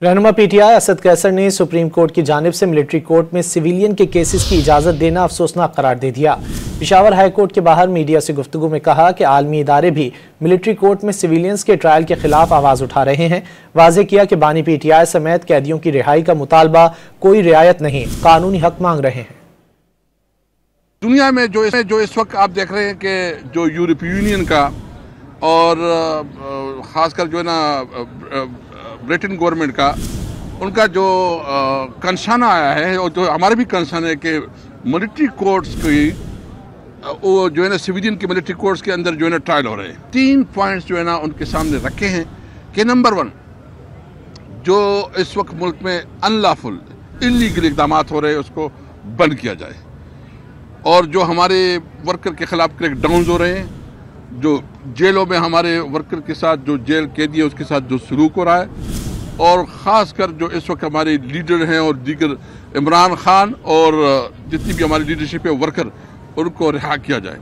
रहनुमा पीटीआई असद कैसर ने supreme court की जानिब से मिलिट्री कोर्ट में सिविलियन के केसेस की इजाज़त देना अफसोसनाक करार दे दिया। पेशावर हाई कोर्ट के बाहर मीडिया से गुफ्तगू में कहा कि आलमी इदारे भी मिलिट्री कोर्ट में सिविलियंस के ट्रायल के खिलाफ आवाज़ उठा रहे हैं। वाज़ेह किया कि बानी पीटीआई समेत कैदियों की रिहाई का मुतालबा कोई रियायत नहीं, कानूनी हक मांग रहे हैं। दुनिया में जो इस वक्त आप देख रहे हैं कि जो यूरोपीय यूनियन का और ख़ासकर जो है ना ब्रिटेन गवर्नमेंट का, उनका जो कंसर्न आया है और जो हमारा भी कंसर्न है कि मिलिट्री कोर्ट्स की वो जो है ना सिविलियन के मिलिट्री कोर्ट्स के अंदर जो है ना ट्रायल हो रहे हैं। 3 पॉइंट्स जो है ना उनके सामने रखे हैं कि नंबर 1, जो इस वक्त मुल्क में अनलॉफुल इल्लीगल इक़दाम हो रहे हैं उसको बंद किया जाए, और जो हमारे वर्कर के खिलाफ क्रैकडाउन हो रहे हैं, जो जेलों में हमारे वर्कर के साथ जो जेल कैदी है उसके साथ जो सलूक हो रहा है, और ख़ासकर जो इस वक्त हमारे लीडर हैं और दीगर इमरान खान और जितनी भी हमारी लीडरशिप है वर्कर, उनको रिहा किया जाए।